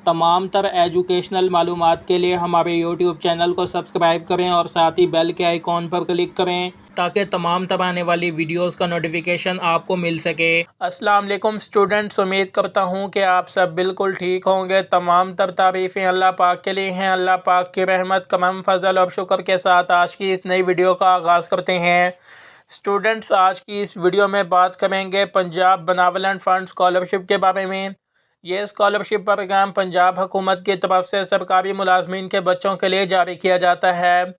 तमाम तर एजुकेशनल मालूमात के लिए हमारे यूट्यूब चैनल को सब्सक्राइब करें और साथ ही बेल के आइकॉन पर क्लिक करें ताकि तमाम तर आने वाली वीडियोस का नोटिफिकेशन आपको मिल सके। अस्सलाम वालेकुम स्टूडेंट्स, उम्मीद करता हूँ कि आप सब बिल्कुल ठीक होंगे। तमाम तर तारीफ़ें अल्लाह पाक के लिए हैं। अल्लाह पाक की रहमत, करम, फजल और शुक्र के साथ आज की इस नई वीडियो का आगाज़ करते हैं। स्टूडेंट्स, आज की इस वीडियो में बात करेंगे पंजाब बेनेवोलेंट फ़ंड स्कॉलरशिप के बारे में। ये स्कॉलरशिप प्रोग्राम पंजाब हुकूमत की तरफ से सरकारी मुलाजमीन के बच्चों के लिए जारी किया जाता है।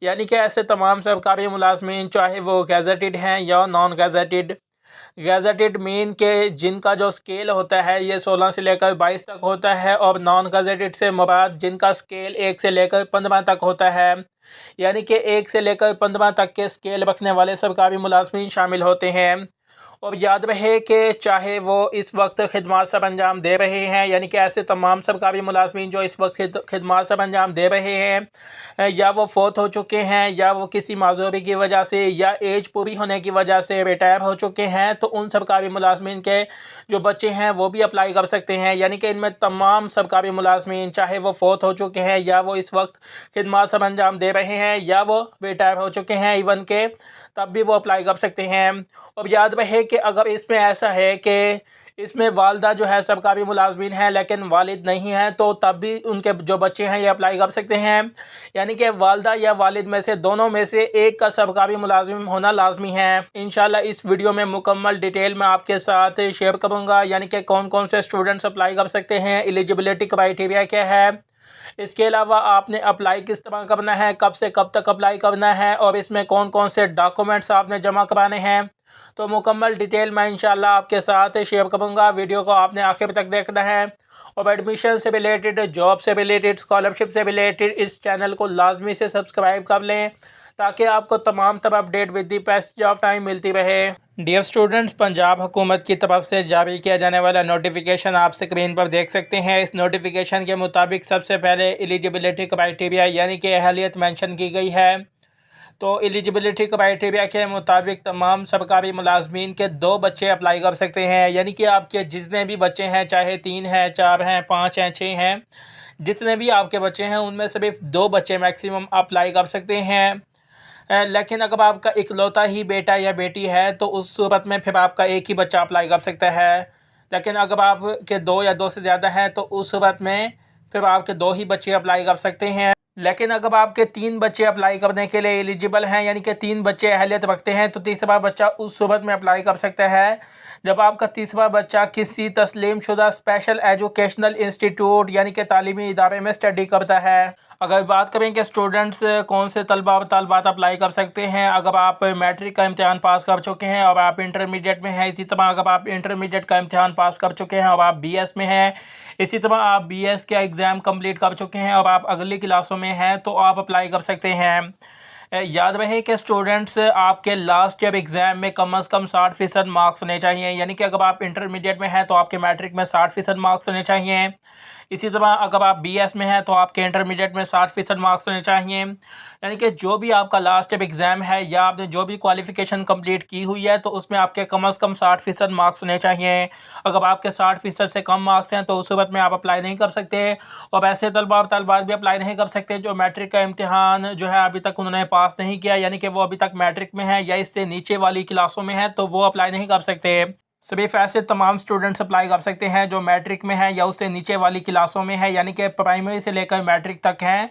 यानी कि ऐसे तमाम सरकारी मुलाजमीन, चाहे वो गैजेटेड हैं या नॉन गैजेटेड। गैजेटेड मीन के जिनका जो स्केल होता है ये 16 से लेकर 22 तक होता है, और नॉन गैजेटेड से मुराद जिनका स्केल 1 से लेकर 15 तक होता है। यानी कि 1 से लेकर 15 तक के स्केल रखने वाले सरकारी मुलाजमीन शामिल होते हैं। और याद रहे कि चाहे वो इस वक्त खिदमत सर अंजाम दे रहे हैं, यानी कि ऐसे तमाम सरकारी मुलाजमीन जो इस वक्त खिदमत सर अंजाम दे रहे हैं, या वो फोत हो चुके हैं, या वो किसी माजूरी की वजह से या एज पूरी होने की वजह से रिटायर हो चुके हैं, तो उन सरकारी मुलाजमीन के जो बच्चे हैं वो भी अप्लाई कर सकते हैं। यानी कि इनमें तमाम सरकारी मुलाजमीन, चाहे वो फोत हो चुके हैं, या वो इस वक्त खिदमत सर अंजाम दे रहे हैं, या वो रिटायर हो चुके हैं इवन के, तब भी वो अप्लाई कर सकते हैं। और याद रहे कि अगर इसमें ऐसा है कि इसमें वालदा जो है सरकारी मुलाजमीन है लेकिन वालिद नहीं है, तो तब भी उनके जो बच्चे हैं ये अप्लाई कर सकते हैं। यानी कि वालदा या वालिद में से दोनों में से एक का सरकारी मुलाजिम होना लाजमी है। इंशाल्लाह इस वीडियो में मुकम्मल डिटेल में आपके साथ शेयर करूँगा, यानी कि कौन कौन से स्टूडेंट्स अप्लाई कर सकते हैं, एलिजिबिलिटी क्राइटेरिया क्या है, इसके अलावा आपने अप्लाई किस तरह करना है, कब से कब तक अप्लाई करना है, और इसमें कौन कौन से डॉक्यूमेंट्स आपने जमा कराने हैं। तो मुकम्मल डिटेल मैं इंशाल्लाह आपके साथ शेयर करूँगा। वीडियो को आपने आखिर तक देखना है। और एडमिशन से रिलेटेड, जॉब से रिलेटेड, स्कॉलरशिप से रिलेटेड इस चैनल को लाजमी से सब्सक्राइब कर लें ताकि आपको तमाम तरह update with the passage of time मिलती रहे। डियर स्टूडेंट्स, पंजाब हुकूमत की तरफ से जारी किया जाने वाला नोटिफिकेशन आप स्क्रीन पर देख सकते हैं। इस नोटिफिकेशन के मुताबिक सबसे पहले एलिजिबिलिटी क्राइटेरिया यानी कि अहलियत मेंशन की गई है। तो एलिजिबिलिटी क्राइटेरिया के मुताबिक तमाम सरकारी मुलाजमीन के 2 बच्चे अप्लाई कर सकते हैं। यानी कि आपके जितने भी बच्चे हैं, चाहे 3 हैं, 4 हैं, 5 हैं, 6 हैं, जितने भी आपके बच्चे हैं उनमें सिर्फ 2 बच्चे मैक्सिमम अप्लाई कर सकते हैं। लेकिन अगर आपका इकलौता ही बेटा या बेटी है तो उस सूरत में फिर आपका एक ही बच्चा अप्लाई कर सकता है। लेकिन अगर आपके 2 या 2 से ज़्यादा हैं तो उस सूरत में फिर आपके 2 ही बच्चे अप्लाई कर सकते हैं। लेकिन अगर आपके 3 बच्चे अप्लाई करने के लिए एलिजिबल हैं, यानी कि 3 बच्चे अहलियत रखते हैं, तो तीसरा बच्चा उस सूरत में अप्लाई कर सकता है जब आपका तीसरा बच्चा किसी तस्लीम शुदा स्पेशल एजुकेशनल इंस्टीट्यूट यानी कि तालीमी इदारे में स्टडी करता है। अगर बात करें कि स्टूडेंट्स कौन से तलबा और तलबात अप्लाई कर सकते हैं, अगर आप मैट्रिक का इम्तहान पास कर चुके हैं और आप इंटरमीडिएट में हैं, इसी तरह अगर आप इंटरमीडिएट का इम्तहान पास कर चुके हैं और आप बीएस में हैं, इसी तरह आप बीएस का एग्ज़ाम कंप्लीट कर चुके हैं और आप अगली क्लासों में हैं, तो आप अप्लाई कर सकते हैं। याद रहे कि स्टूडेंट्स आपके लास्ट ईयर एग्ज़ाम में कम से कम 60% मार्क्स होने चाहिए। यानी कि अगर आप इंटरमीडिएट में हैं तो आपके मैट्रिक में 60% मार्क्स होने चाहिए। इसी तरह अगर आप बीएस में हैं तो आपके इंटरमीडिएट में 60% मार्क्स होने चाहिए। यानी कि जो भी आपका लास्ट ईयर एग्ज़ाम है या आपने जो भी क्वालिफ़िकेशन कंप्लीट की हुई है तो उसमें आपके कम से कम 60% मार्क्स होने चाहिए। अगर आपके 60% से कम मार्क्स हैं तो उस सूरत में आप अप्लाई नहीं कर सकते। और ऐसे तलबा और तलबात भी अप्लाई नहीं कर सकते जो मैट्रिक का इम्तहान जो है अभी तक उन्होंने पास नहीं किया, यानी कि वो अभी तक मैट्रिक में है या इससे नीचे वाली क्लासों में है, तो वो अप्लाई नहीं कर सकते। सिर्फ ऐसे तमाम स्टूडेंट्स अप्लाई कर सकते हैं जो मैट्रिक में है या उससे नीचे वाली क्लासों में है, यानी कि प्राइमरी से लेकर मैट्रिक तक हैं।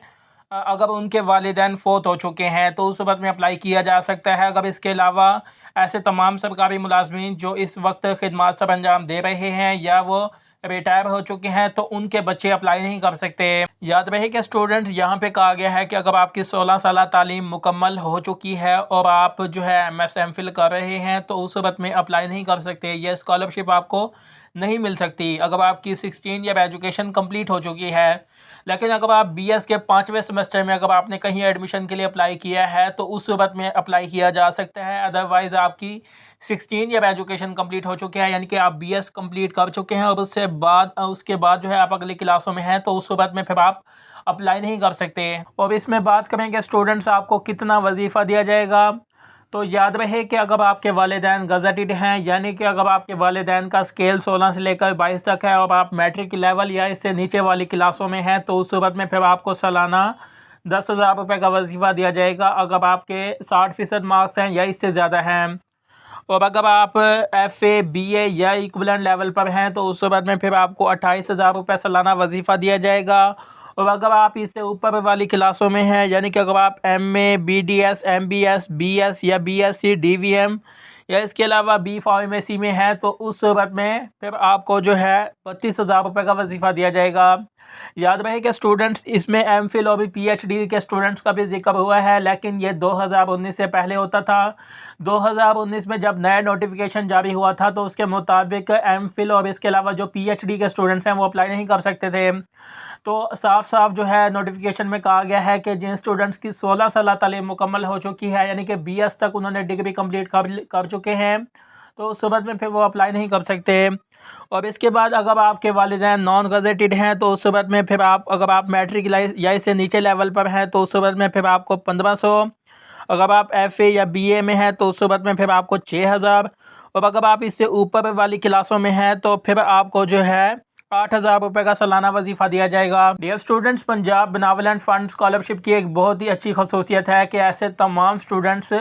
अगर उनके वालिदैन फोत हो चुके हैं तो उस वक्त में अप्लाई किया जा सकता है। अगर इसके अलावा ऐसे तमाम सरकारी मुलाजमीन जो इस वक्त खिदमत सर अंजाम दे रहे हैं या वो रिटायर हो चुके हैं तो उनके बच्चे अप्लाई नहीं कर सकते। याद रहे कि स्टूडेंट यहाँ पे कहा गया है कि अगर आपकी 16 साल तालीम मुकम्मल हो चुकी है और आप जो है MS MPhil कर रहे हैं तो उस वक्त में अप्लाई नहीं कर सकते। यह स्कॉलरशिप आपको नहीं मिल सकती अगर आपकी 16 ईयर एजुकेशन कंप्लीट हो चुकी है। लेकिन अगर आप बीएस के 5वें सेमेस्टर में अगर आपने कहीं एडमिशन के लिए अप्लाई किया है तो उस सूरत में अप्लाई किया जा सकता है। अदरवाइज़ आपकी 16 ईयर एजुकेशन कंप्लीट हो चुके हैं, यानी कि आप बीएस कंप्लीट कर चुके हैं और उसके बाद जो है आप अगली क्लासों में हैं, तो उस सूरत में फिर आप अप्लाई नहीं कर सकते। और इसमें बात करेंगे स्टूडेंट्स आपको कितना वजीफ़ा दिया जाएगा, तो याद रहे कि अगर आपके वालिदैन गज़टेड हैं, यानी कि अगर आपके वालिदैन का स्केल 16 से लेकर 22 तक है और आप मैट्रिक लेवल या इससे नीचे वाली क्लासों में हैं, तो उस सूरत में फिर आपको सालाना 10,000 रुपये का वजीफ़ा दिया जाएगा अगर आपके 60% मार्क्स हैं या इससे ज़्यादा हैं। और अगर आप FA BA या इक्विवेलेंट लेवल पर हैं तो उस सूरत में फिर आपको 28,000 रुपये सालाना वजीफ़ा दिया जाएगा। और अगर आप इससे ऊपर वाली क्लासों में हैं, यानी कि अगर आप MA BDS MBS BS या BSc DVM या इसके अलावा B फार्मेसी में है, तो उस सूरत में फिर आपको जो है 32,000 रुपये का वजीफ़ा दिया जाएगा। याद रहे कि स्टूडेंट्स इसमें MPhil और भी PhD के स्टूडेंट्स का भी जिक्र हुआ है, लेकिन ये 2019 से पहले होता था। 2019 में जब नया नोटिफिकेशन जारी हुआ था तो उसके मुताबिक MPhil और इसके अलावा जो PhD के स्टूडेंट्स हैं वो अप्लाई नहीं कर सकते थे। तो साफ साफ जो है नोटिफिकेशन में कहा गया है कि जिन स्टूडेंट्स की 16 साल तालीम मुकम्मल हो चुकी है, यानी कि BS तक उन्होंने डिग्री कंप्लीट कर चुके हैं, तो उस सूरत में फिर वो अप्लाई नहीं कर सकते। और इसके बाद अगर आपके वालिदैन नॉन गज़ेटेड हैं तो उस सूरत में फिर अगर आप मैट्रिक या इससे नीचे लेवल पर हैं तो उस सूरत में फिर आपको 1500। अगर आप FA या BA में हैं तो उस सूरत में फिर आपको 6,000। और अगर आप इससे ऊपर वाली क्लासों में हैं तो फिर आपको जो है 8,000 रुपये का सालाना वजीफ़ा दिया जाएगा। Dear students, Punjab benevolent fund scholarship की एक बहुत ही अच्छी खसूसियत है कि ऐसे तमाम स्टूडेंट्स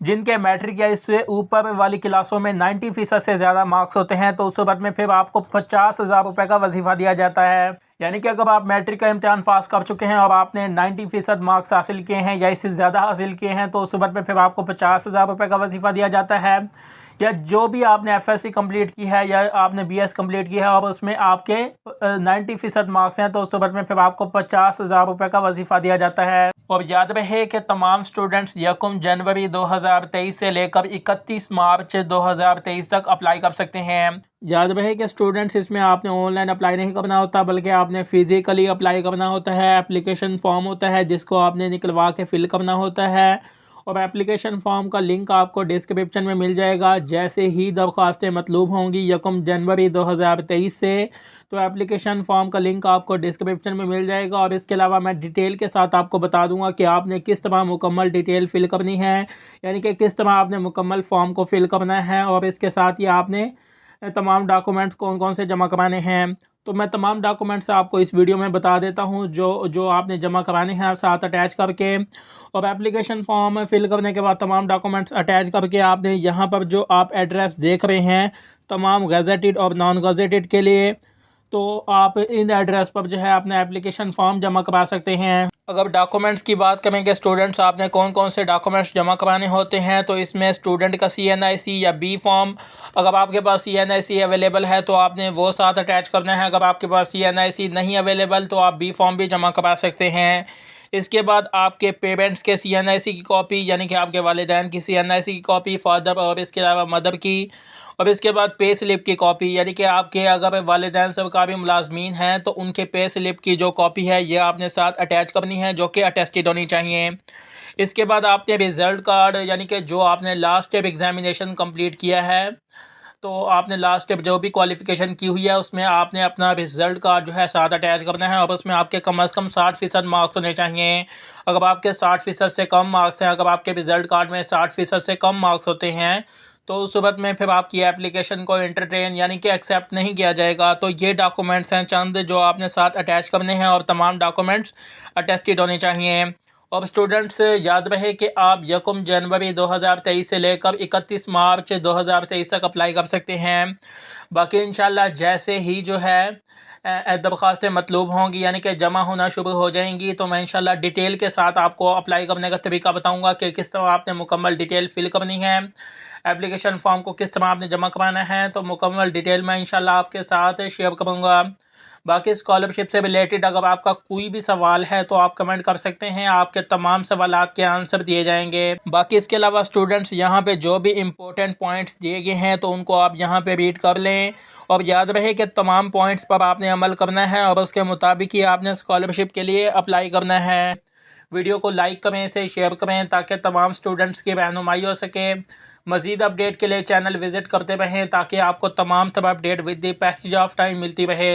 जिनके मैट्रिक या इससे ऊपर वाली क्लासों में 90% से ज़्यादा मार्क्स होते हैं तो उस वक्त में फिर आपको 50,000 रुपये का वजीफ़ा दिया जाता है। यानी कि अगर आप मैट्रिक का इम्तिहान पास कर चुके हैं और आपने 90% मार्क्स हासिल किए हैं या इससे ज़्यादा हासिल किए हैं तो उस वक्त में फिर आपको 50,000 रुपये का वजीफ़ा दिया जाता है। या जो भी आपने FSC कंप्लीट की है या आपने BS कंप्लीट की है और उसमें आपके 90% मार्क्स हैं तो उस वक्त में फिर आपको 50,000 रुपये का वजीफ़ा दिया जाता है। और याद रहे कि तमाम स्टूडेंट्स 1 जनवरी 2023 से लेकर 31 मार्च 2023 तक अप्लाई कर सकते हैं। याद रहे कि स्टूडेंट्स इसमें आपने ऑनलाइन अप्लाई नहीं करना होता बल्कि आपने फ़िज़िकली अप्लाई करना होता है। एप्लीकेशन फॉर्म होता है जिसको आपने निकलवा के फ़िल करना होता है और एप्लीकेशन फॉर्म का लिंक आपको डिस्क्रिप्शन में मिल जाएगा। जैसे ही दरख्वास्तें मतलूब होंगी 1 जनवरी 2023 से, तो एप्लीकेशन फॉर्म का लिंक आपको डिस्क्रिप्शन में मिल जाएगा। और इसके अलावा मैं डिटेल के साथ आपको बता दूंगा कि आपने किस तरह मुकम्मल डिटेल फ़िल करनी है, यानी कि किस तरह आपने मुकम्मल फॉर्म को फ़िल करना है और इसके साथ ही आपने तमाम डॉक्यूमेंट्स कौन कौन से जमा कराने हैं। तो मैं तमाम डॉक्यूमेंट्स आपको इस वीडियो में बता देता हूं जो आपने जमा कराने हैं साथ अटैच करके। और एप्लीकेशन फॉर्म फिल करने के बाद तमाम डॉक्यूमेंट्स अटैच करके आपने यहाँ पर जो आप एड्रेस देख रहे हैं तमाम गज़ेटेड और नॉन गज़ेटेड के लिए, तो आप इन एड्रेस पर जो है अपना एप्लीकेशन फॉर्म जमा करा सकते हैं। अगर डॉक्यूमेंट्स की बात करें कि स्टूडेंट्स आपने कौन कौन से डॉक्यूमेंट्स जमा कराने होते हैं, तो इसमें स्टूडेंट का CNIC या B फॉर्म, अगर आपके पास CNIC अवेलेबल है तो आपने वो साथ अटैच करना है। अगर आपके पास CNIC नहीं अवेलेबल तो आप B फॉर्म भी जमा करा सकते हैं। इसके बाद आपके पेरेंट्स के CNIC की कॉपी, यानी कि आपके वालिदैन की CNIC की कॉपी, फादर और इसके अलावा मदर की। और इसके बाद पे स्लिप की कॉपी, यानी कि आपके अगर वालिदैन सरकारी मुलाजमीन हैं तो उनके पे स्लिप की जो कॉपी है ये आपने साथ अटैच करनी है, जो कि अटेस्टेड होनी चाहिए। इसके बाद आपने रिज़ल्ट कार्ड, यानी कि जो आपने लास्ट ईयर एग्ज़ामिनेशन कंप्लीट किया है, तो आपने लास्ट ईयर जो भी क्वालिफ़िकेशन की हुई है उसमें आपने अपना रिज़ल्ट कार्ड जो है साथ अटैच करना है और उसमें आपके कम से कम 60% मार्क्स होने चाहिए। अगर आपके 60% से कम मार्क्स हैं, अगर आपके रिज़ल्ट कार्ड में 60% से कम मार्क्स होते हैं तो उस सूरत में फिर आपकी एप्लीकेशन को एंटरटेन यानी कि एक्सेप्ट नहीं किया जाएगा। तो ये डॉक्यूमेंट्स हैं चंद जो आपने साथ अटैच करने हैं और तमाम डॉक्यूमेंट्स अटेस्टेड होने चाहिए। और स्टूडेंट्स याद रहे कि आप 1 जनवरी 2023 से लेकर 31 मार्च 2023 तक अप्लाई कर सकते हैं। बाकी इंशाल्लाह जैसे ही जो है दरख्वास्तें मतलूब होंगी, यानी कि जमा होना शुरू हो जाएंगी, तो मैं इंशाल्लाह डिटेल के साथ आपको अप्लाई करने का तरीका बताऊंगा कि किस तरह आपने मुकम्मल डिटेल फिल करनी है, एप्लीकेशन फॉर्म को किस तरह आपने जमा करवाना है। तो मुकम्मल डिटेल मैं इंशाल्लाह आपके साथ शेयर करूँगा। बाकी स्कॉलरशिप से रिलेटेड अगर आपका कोई भी सवाल है तो आप कमेंट कर सकते हैं, आपके तमाम सवालात के आंसर दिए जाएंगे। बाकी इसके अलावा स्टूडेंट्स यहाँ पे जो भी इम्पोर्टेंट पॉइंट्स दिए गए हैं तो उनको आप यहाँ पे रीड कर लें और याद रहे कि तमाम पॉइंट्स पर आपने अमल करना है और उसके मुताबिक ही आपने स्कॉलरशिप के लिए अप्लाई करना है। वीडियो को लाइक करें, इसे शेयर करें ताकि तमाम स्टूडेंट्स की रहनुमाई हो सके। मज़ीद अपडेट के लिए चैनल विज़िट करते रहें ताकि आपको तमाम तरह update with the passage of time मिलती रहे।